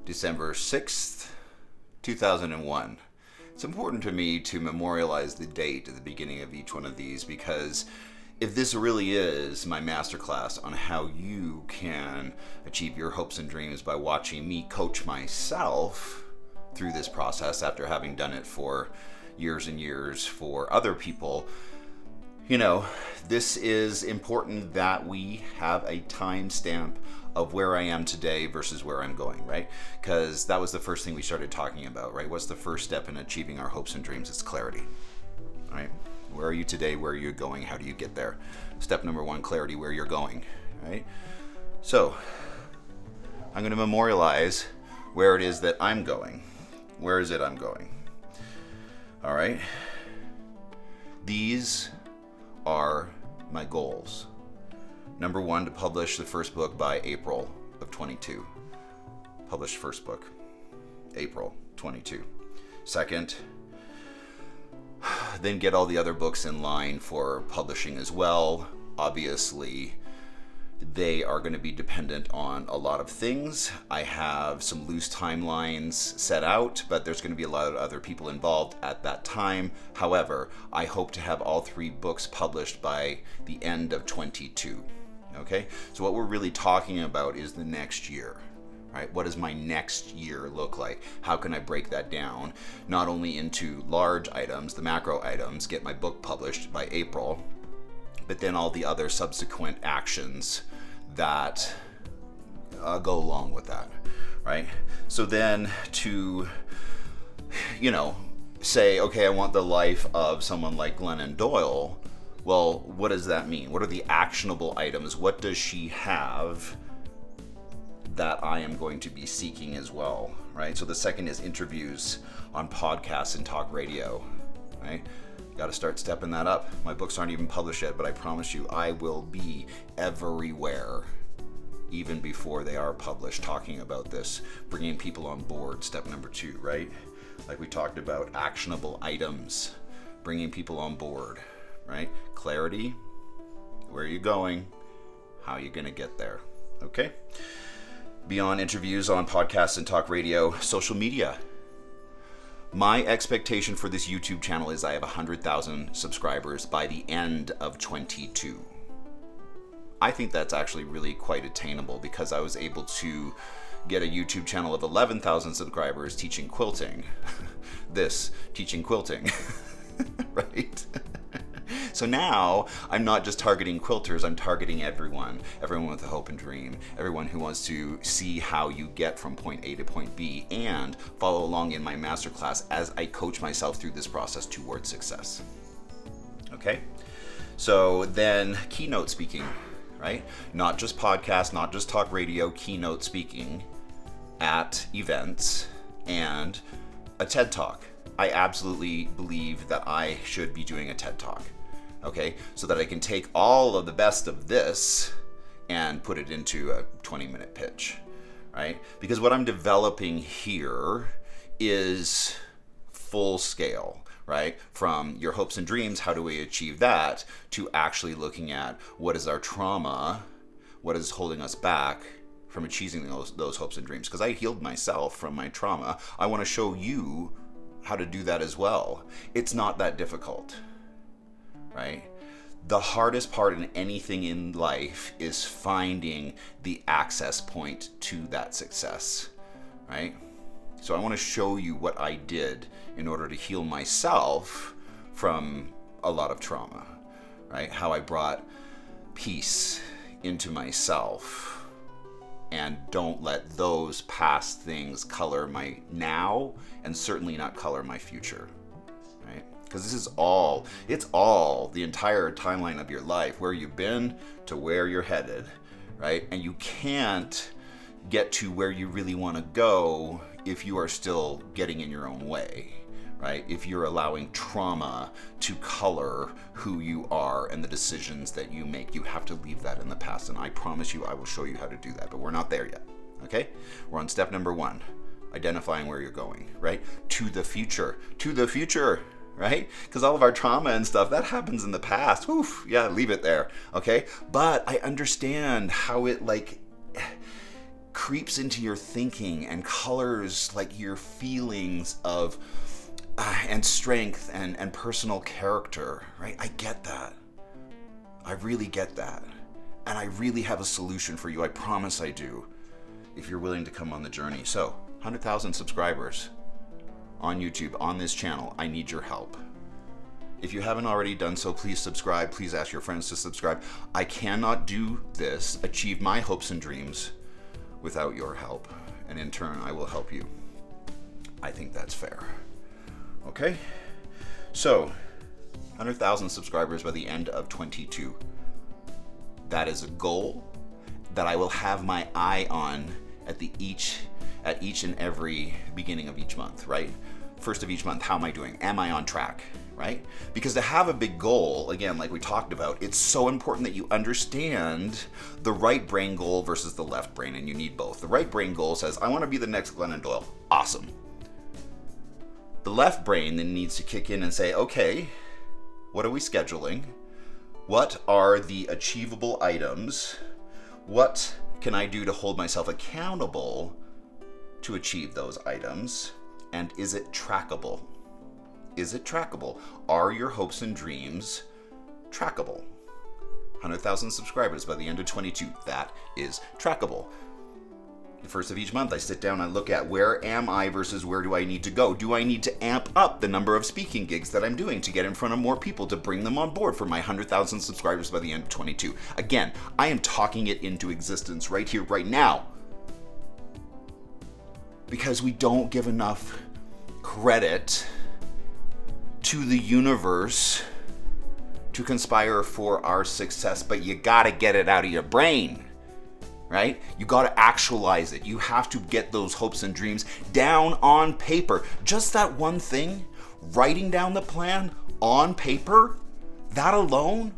December 6th, 2001. It's important to me to memorialize the date at the beginning of each one of these because if this really is my masterclass on how you can achieve your hopes and dreams by watching me coach myself through this process after having done it for years and years for other people, this is important that we have a timestamp of where I am today versus where I'm going, right? Because that was the first thing we started talking about, right? What's the first step in achieving our hopes and dreams? It's clarity, right? Where are you today? Where are you going? How do you get there? Step number one, clarity, where you're going, right? So I'm going to memorialize where it is that I'm going. Where is it I'm going? All right. These are my goals. Number one, to publish the first book by April of 22. Published first book, April 22. Second, then get all the other books in line for publishing as well. Obviously, they are going to be dependent on a lot of things. I have some loose timelines set out, but there's going to be a lot of other people involved at that time. However, I hope to have all 3 books published by the end of 22. Okay? So what we're really talking about is the next year. Right? What does my next year look like? How can I break that down? Not only into large items, the macro items, get my book published by April, but then all the other subsequent actions that go along with that, right? So then to, say, okay, I want the life of someone like Glennon Doyle. Well, what does that mean? What are the actionable items? What does she have that I am going to be seeking as well, right? So the second is interviews on podcasts and talk radio, right? Got to start stepping that up. My books aren't even published yet, but I promise you I will be everywhere, even before they are published, talking about this, bringing people on board. Step number 2, right? Like we talked about, actionable items, bringing people on board, right? Clarity, where are you going? How are you going to get there? Okay? Beyond interviews on podcasts and talk radio, social media. My expectation for this YouTube channel is I have 100,000 subscribers by the end of 22. I think that's actually really quite attainable because I was able to get a YouTube channel of 11,000 subscribers teaching quilting. Teaching quilting, right? So now I'm not just targeting quilters, I'm targeting everyone with a hope and dream, everyone who wants to see how you get from point A to point B and follow along in my masterclass as I coach myself through this process towards success. Okay? So then keynote speaking, right? Not just podcast, not just talk radio, keynote speaking at events and a TED Talk. I absolutely believe that I should be doing a TED Talk. Okay, so that I can take all of the best of this and put it into a 20-minute pitch, right? Because what I'm developing here is full scale, right? From your hopes and dreams, how do we achieve that, to actually looking at what is our trauma, what is holding us back from achieving those hopes and dreams. Because I healed myself from my trauma. I want to show you how to do that as well. It's not that difficult. Right? The hardest part in anything in life is finding the access point to that success, right? So I want to show you what I did in order to heal myself from a lot of trauma, right? How I brought peace into myself and don't let those past things color my now and certainly not color my future, right? Because this is it's all the entire timeline of your life, where you've been to where you're headed, right? And you can't get to where you really want to go if you are still getting in your own way, right? If you're allowing trauma to color who you are and the decisions that you make, you have to leave that in the past. And I promise you, I will show you how to do that, but we're not there yet, okay? We're on step number 1, identifying where you're going, right? To the future, right? Because all of our trauma and stuff, that happens in the past. Oof, yeah, leave it there, okay? But I understand how it creeps into your thinking and colors like your feelings of and strength and personal character, right? I get that. I really get that. And I really have a solution for you. I promise I do, if you're willing to come on the journey. So, 100,000 subscribers on YouTube, on this channel. I need your help. If you haven't already done so, please subscribe. Please ask your friends to subscribe. I cannot do this, achieve my hopes and dreams, without your help. And in turn, I will help you. I think that's fair. Okay? So, 100,000 subscribers by the end of 22. That is a goal that I will have my eye on at each and every beginning of each month, right? First of each month, how am I doing? Am I on track, right? Because to have a big goal, again, like we talked about, it's so important that you understand the right brain goal versus the left brain, and you need both. The right brain goal says, I want to be the next Glennon Doyle. Awesome. The left brain then needs to kick in and say, okay, what are we scheduling? What are the achievable items? What can I do to hold myself accountable to achieve those items? And is it trackable? Is it trackable? Are your hopes and dreams trackable? 100,000 subscribers by the end of 22. That is trackable. The first of each month, I sit down and look at where am I versus where do I need to go? Do I need to amp up the number of speaking gigs that I'm doing to get in front of more people, to bring them on board for my 100,000 subscribers by the end of 22? Again, I am talking it into existence right here, right now. Because we don't give enough credit to the universe to conspire for our success, but you gotta get it out of your brain. Right? You got to actualize it. You have to get those hopes and dreams down on paper. Just that one thing, writing down the plan on paper, that alone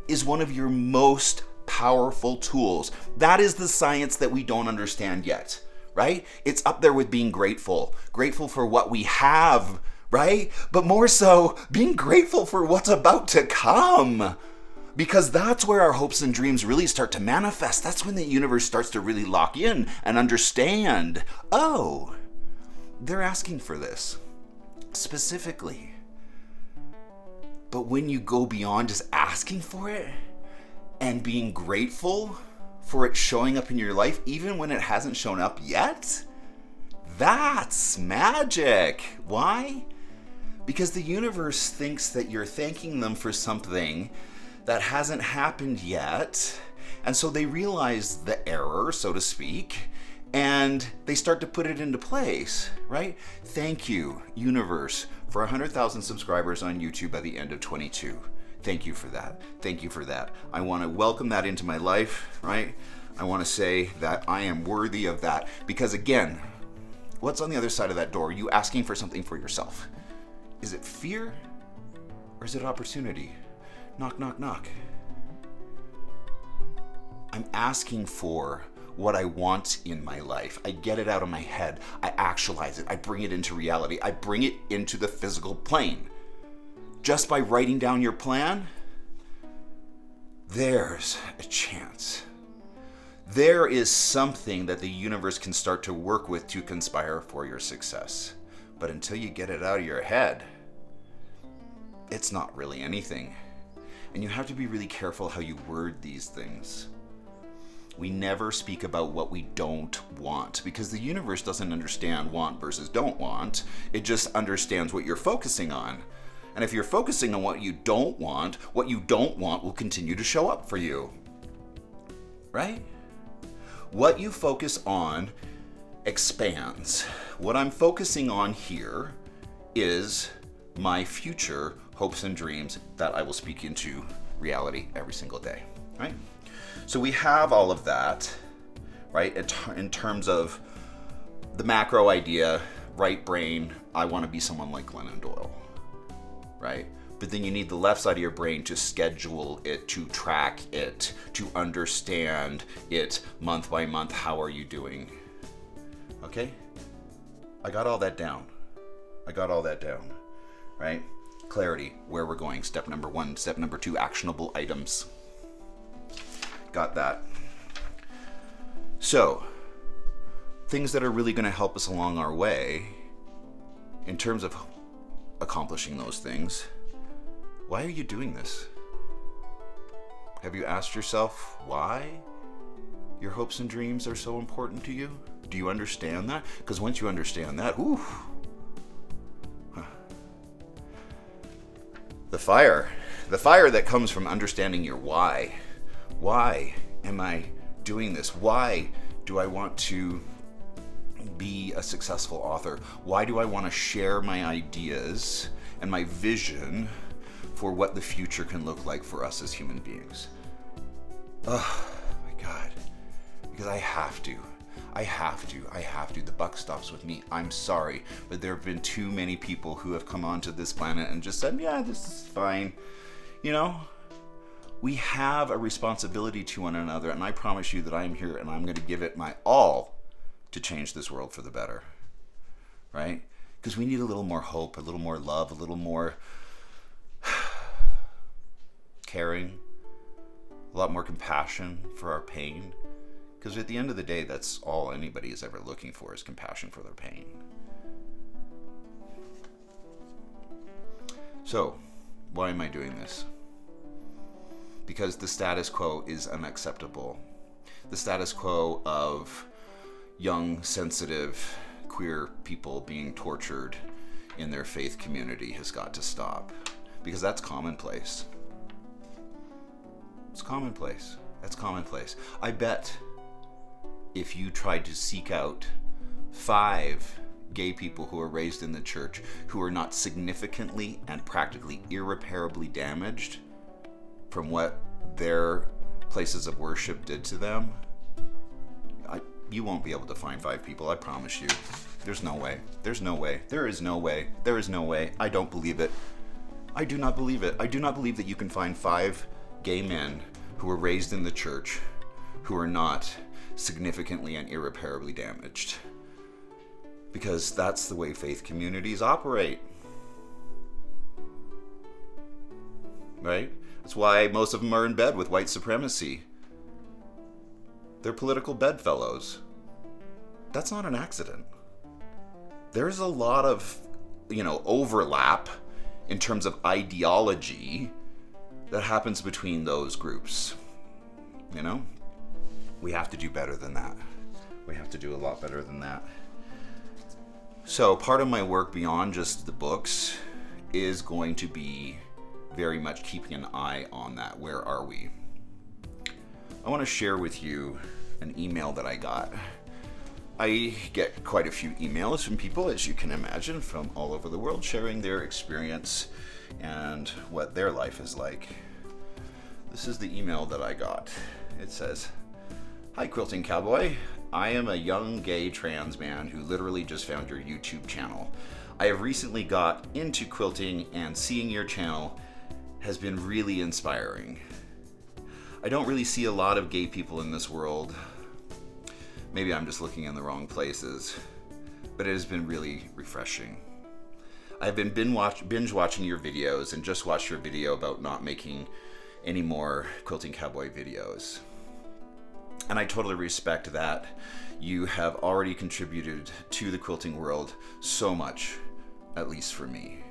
is one of your most powerful tools. That is the science that we don't understand yet, right? It's up there with being grateful. Grateful for what we have, right? But more so, being grateful for what's about to come. Because that's where our hopes and dreams really start to manifest. That's when the universe starts to really lock in and understand, oh, they're asking for this specifically. But when you go beyond just asking for it and being grateful for it showing up in your life, even when it hasn't shown up yet, that's magic. Why? Because the universe thinks that you're thanking them for something that hasn't happened yet, and so they realize the error, so to speak, and they start to put it into place, right? Thank you, universe, for 100,000 subscribers on YouTube by the end of 22. Thank you for that. Thank you for that. I want to welcome that into my life, right? I want to say that I am worthy of that, because again, what's on the other side of that door? Are you asking for something for yourself? Is it fear, or is it opportunity? Knock, knock, knock. I'm asking for what I want in my life. I get it out of my head. I actualize it. I bring it into reality. I bring it into the physical plane. Just by writing down your plan, there's a chance. There is something that the universe can start to work with to conspire for your success. But until you get it out of your head, it's not really anything. And you have to be really careful how you word these things. We never speak about what we don't want, because the universe doesn't understand want versus don't want. It just understands what you're focusing on. And if you're focusing on what you don't want will continue to show up for you. Right? What you focus on expands. What I'm focusing on here is my future hopes and dreams that I will speak into reality every single day, right? So we have all of that, right? In terms of the macro idea, right brain, I want to be someone like Glennon Doyle, right? But then you need the left side of your brain to schedule it, to track it, to understand it month by month. How are you doing? Okay? I got all that down, right? Clarity, where we're going. Step number 1. Step number 2, actionable items. Got that. So, things that are really going to help us along our way in terms of accomplishing those things, why are you doing this? Have you asked yourself why your hopes and dreams are so important to you? Do you understand that? Because once you understand that, the fire that comes from understanding your why. Why am I doing this? Why do I want to be a successful author? Why do I want to share my ideas and my vision for what the future can look like for us as human beings? Oh my God. Because I have to. The buck stops with me. I'm sorry, but there have been too many people who have come onto this planet and just said, yeah, this is fine. You know, we have a responsibility to one another, and I promise you that I'm here and I'm going to give it my all to change this world for the better. Right? Because we need a little more hope, a little more love, a little more caring, a lot more compassion for our pain. Because at the end of the day, that's all anybody is ever looking for, is compassion for their pain. So, why am I doing this? Because the status quo is unacceptable. The status quo of young, sensitive, queer people being tortured in their faith community has got to stop. Because that's commonplace. It's commonplace. That's commonplace. I bet if you tried to seek out 5 gay people who are raised in the church who are not significantly and practically irreparably damaged from what their places of worship did to them, you won't be able to find 5 people, I promise you. There's no way. There's no way. There is no way. There is no way. I don't believe it. I do not believe it. I do not believe that you can find 5 gay men who were raised in the church who are not significantly and irreparably damaged. Because that's the way faith communities operate. Right? That's why most of them are in bed with white supremacy. They're political bedfellows. That's not an accident. There's a lot of, overlap in terms of ideology that happens between those groups. We have to do better than that. We have to do a lot better than that. So part of my work beyond just the books is going to be very much keeping an eye on that. Where are we? I want to share with you an email that I got. I get quite a few emails from people, as you can imagine, from all over the world, sharing their experience and what their life is like. This is the email that I got. It says, "Hi, Quilting Cowboy. I am a young gay trans man who literally just found your YouTube channel. I have recently got into quilting, and seeing your channel has been really inspiring. I don't really see a lot of gay people in this world. Maybe I'm just looking in the wrong places, but it has been really refreshing. I've been binge watching your videos and just watched your video about not making any more Quilting Cowboy videos. And I totally respect that. You have already contributed to the quilting world so much, at least for me.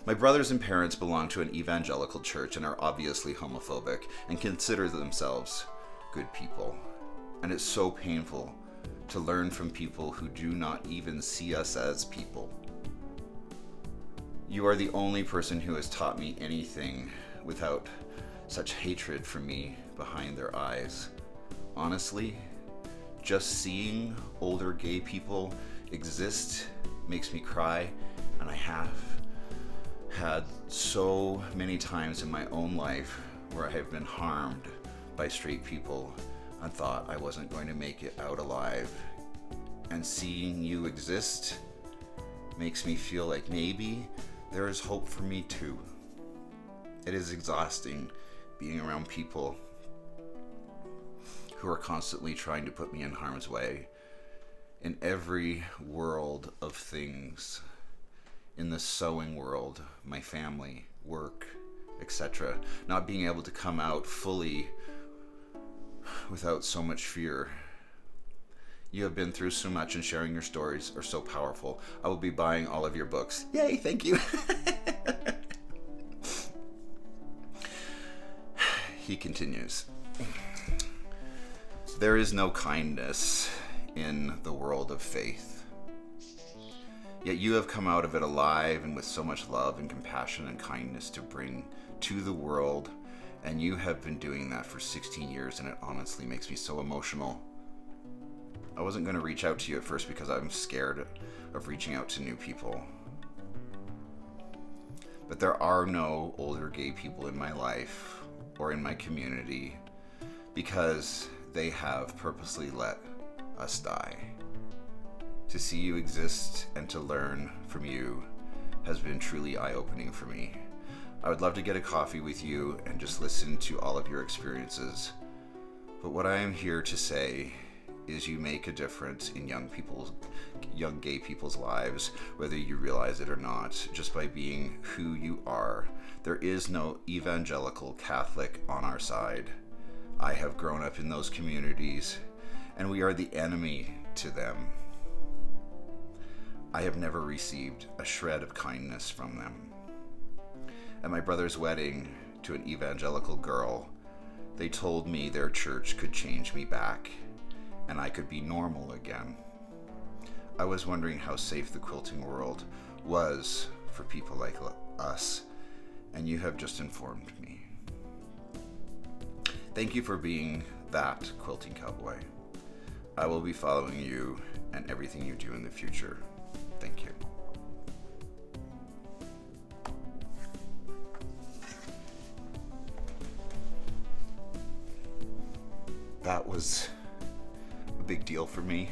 My brothers and parents belong to an evangelical church and are obviously homophobic and consider themselves good people. And it's so painful to learn from people who do not even see us as people. You are the only person who has taught me anything without such hatred for me behind their eyes. Honestly, just seeing older gay people exist makes me cry, and I have had so many times in my own life where I have been harmed by straight people and thought I wasn't going to make it out alive. And seeing you exist makes me feel like maybe there is hope for me too. It is exhausting being around people who are constantly trying to put me in harm's way in every world of things. In the sewing world, my family, work, etc. Not being able to come out fully without so much fear. You have been through so much, and sharing your stories are so powerful. I will be buying all of your books. Yay, thank you. He continues. There is no kindness in the world of faith. Yet you have come out of it alive and with so much love and compassion and kindness to bring to the world. And you have been doing that for 16 years, and it honestly makes me so emotional. I wasn't going to reach out to you at first because I'm scared of reaching out to new people. But there are no older gay people in my life or in my community because they have purposely let us die. To see you exist and to learn from you has been truly eye-opening for me. I would love to get a coffee with you and just listen to all of your experiences. But what I am here to say is you make a difference in young gay people's lives, whether you realize it or not, just by being who you are. There is no evangelical Catholic on our side. I have grown up in those communities, and we are the enemy to them. I have never received a shred of kindness from them. At my brother's wedding to an evangelical girl, they told me their church could change me back, and I could be normal again. I was wondering how safe the quilting world was for people like us, and you have just informed me. Thank you for being that quilting cowboy. I will be following you and everything you do in the future. Thank you. That was a big deal for me,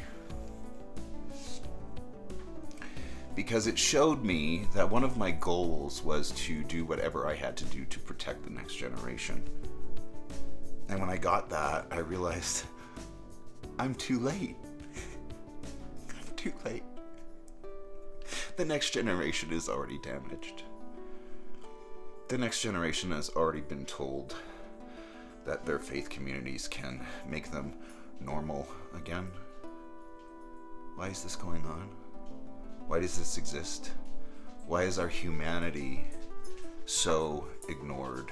because it showed me that one of my goals was to do whatever I had to do to protect the next generation. And when I got that, I realized I'm too late. I'm too late. The next generation is already damaged. The next generation has already been told that their faith communities can make them normal again. Why is this going on? Why does this exist? Why is our humanity so ignored?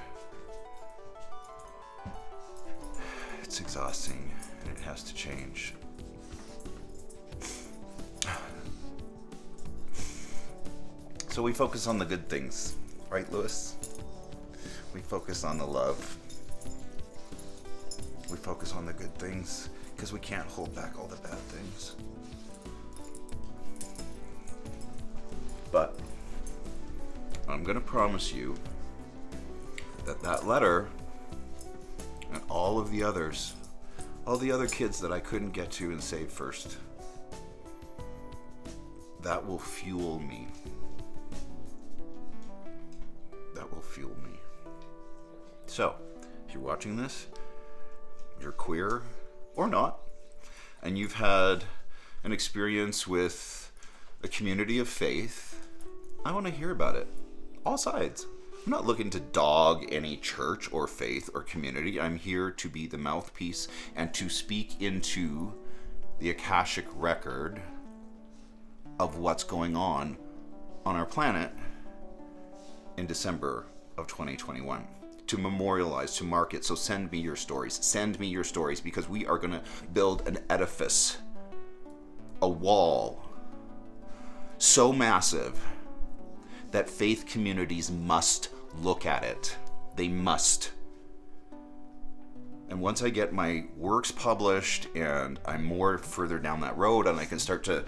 It's exhausting, and it has to change. So we focus on the good things, right, Lewis? We focus on the love. We focus on the good things because we can't hold back all the bad things. But I'm going to promise you that that letter and all of the others, all the other kids that I couldn't get to and save first, that will fuel me. That will fuel me. So, if you're watching this, you're queer or not, and you've had an experience with a community of faith, I want to hear about it. All sides. I'm not looking to dog any church or faith or community. I'm here to be the mouthpiece and to speak into the Akashic record of what's going on our planet in December of 2021. To memorialize, to mark it. So send me your stories. Send me your stories, because we are going to build an edifice, a wall so massive that faith communities must look at it. They must. And once I get my works published and I'm more further down that road and I can start to,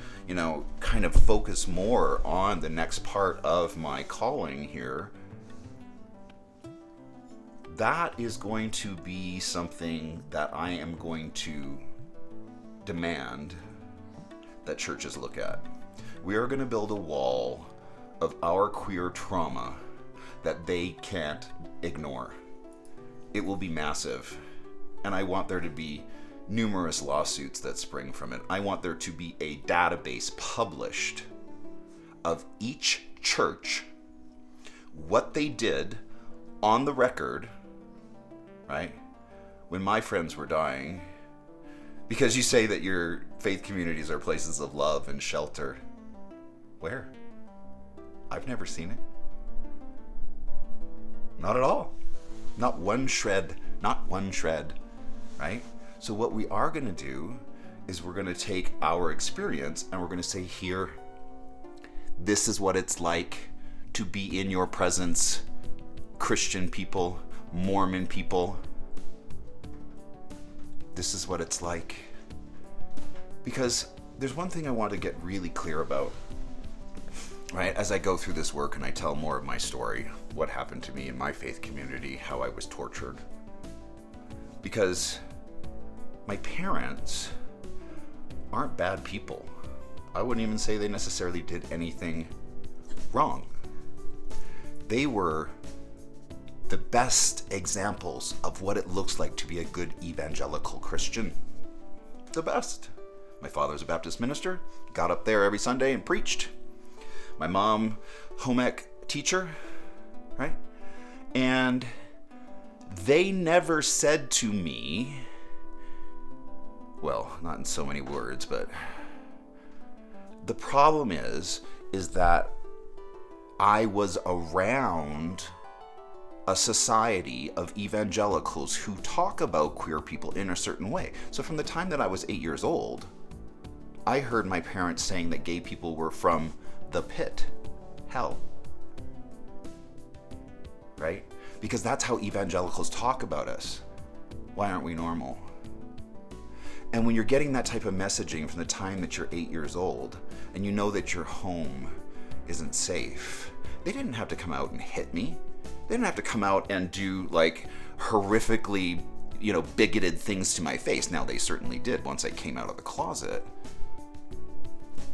kind of focus more on the next part of my calling here, that is going to be something that I am going to demand that churches look at. We are going to build a wall of our queer trauma that they can't ignore. It will be massive. And I want there to be numerous lawsuits that spring from it. I want there to be a database published of each church, what they did on the record, right? When my friends were dying, Because you say that your faith communities are places of love and shelter. Where? I've never seen it. Not at all. Not one shred. Not one shred. Right? So what we are going to do is we're going to take our experience and we're going to say, here, this is what it's like to be in your presence, Christian people, Mormon people. This is what it's like. Because there's one thing I want to get really clear about, right? As I go through this work and I tell more of my story, what happened to me in my faith community, how I was tortured. Because my parents aren't bad people. I wouldn't even say they necessarily did anything wrong. They were the best examples of what it looks like to be a good evangelical Christian. The best. My father's a Baptist minister, got up there every Sunday and preached. My mom, home ec teacher, right? And they never said to me, well, not in so many words, but the problem is that I was around a society of evangelicals who talk about queer people in a certain way. So from the time that I was 8 years old, I heard my parents saying that gay people were from the pit, hell. Right? Because that's how evangelicals talk about us. Why aren't we normal? And when you're getting that type of messaging from the time that you're 8 years old, and you know that your home isn't safe, they didn't have to come out and hit me. They didn't have to come out and do like horrifically, bigoted things to my face. Now they certainly did once I came out of the closet.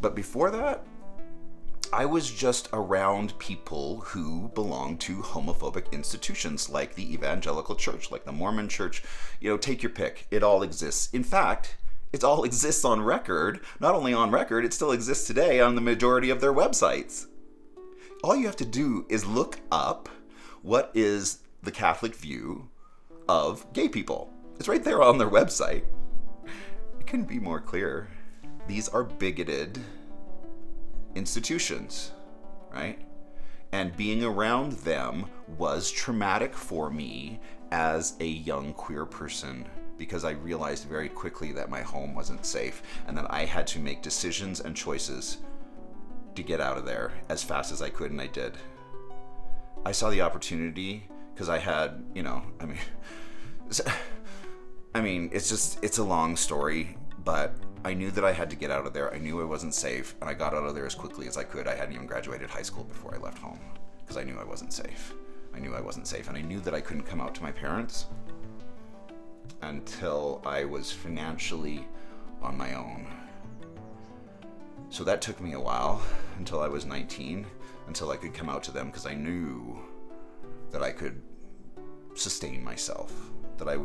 But before that, I was just around people who belonged to homophobic institutions like the evangelical church, like the Mormon church. Take your pick. It all exists. In fact, it all exists on record. Not only on record, it still exists today on the majority of their websites. All you have to do is look up what is the Catholic view of gay people. It's right there on their website. It couldn't be more clear. These are bigoted institutions, right? And being around them was traumatic for me as a young queer person, because I realized very quickly that my home wasn't safe and that I had to make decisions and choices to get out of there as fast as I could, and I did. I saw the opportunity because I had, it's a long story, but I knew that I had to get out of there. I knew I wasn't safe, and I got out of there as quickly as I could. I hadn't even graduated high school before I left home because I knew I wasn't safe. And I knew that I couldn't come out to my parents until I was financially on my own. So that took me a while, until I was 19, until I could come out to them, because I knew that I could sustain myself, that I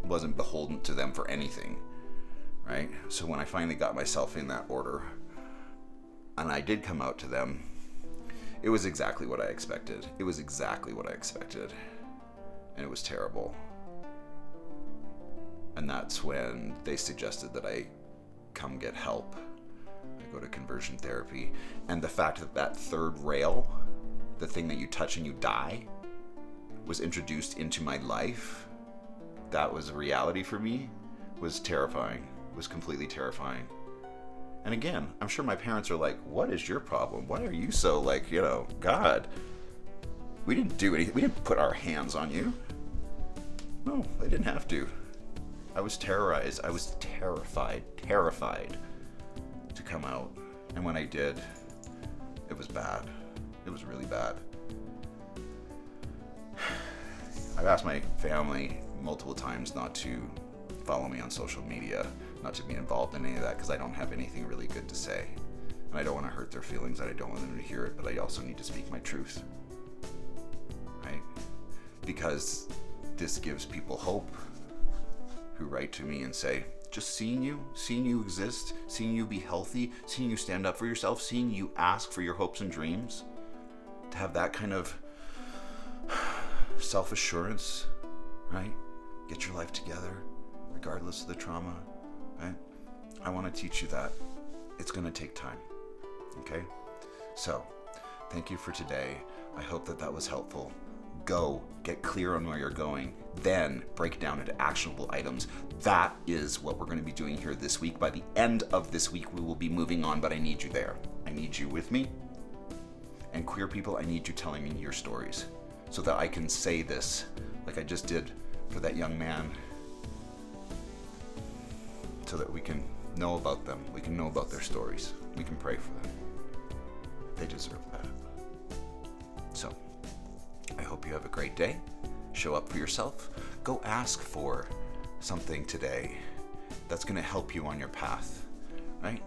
wasn't beholden to them for anything. Right? So when I finally got myself in that order, and I did come out to them, it was exactly what I expected. And it was terrible. And that's when they suggested that I come get help. I go to conversion therapy. And the fact that third rail, the thing that you touch and you die, was introduced into my life, that was a reality for me, was terrifying. Was completely terrifying. And again, I'm sure my parents are like, what is your problem? Why are you so God, we didn't do anything. We didn't put our hands on you. No, they didn't have to. I was terrorized. I was terrified to come out. And when I did, it was bad. It was really bad. I've asked my family multiple times not to follow me on social media, not to be involved in any of that, because I don't have anything really good to say. And I don't want to hurt their feelings, and I don't want them to hear it, but I also need to speak my truth. Right? Because this gives people hope who write to me and say, just seeing you exist, seeing you be healthy, seeing you stand up for yourself, seeing you ask for your hopes and dreams, to have that kind of self-assurance, right? Get your life together, regardless of the trauma. right? I want to teach you that. It's going to take time, okay? So, thank you for today. I hope that was helpful. Go, get clear on where you're going, then break down into actionable items. That is what we're going to be doing here this week. By the end of this week, we will be moving on, but I need you there. I need you with me. And queer people, I need you telling me your stories so that I can say this like I just did for that young man, so that we can know about them. We can know about their stories. We can pray for them. They deserve that. So, I hope you have a great day. Show up for yourself. Go ask for something today that's going to help you on your path, right?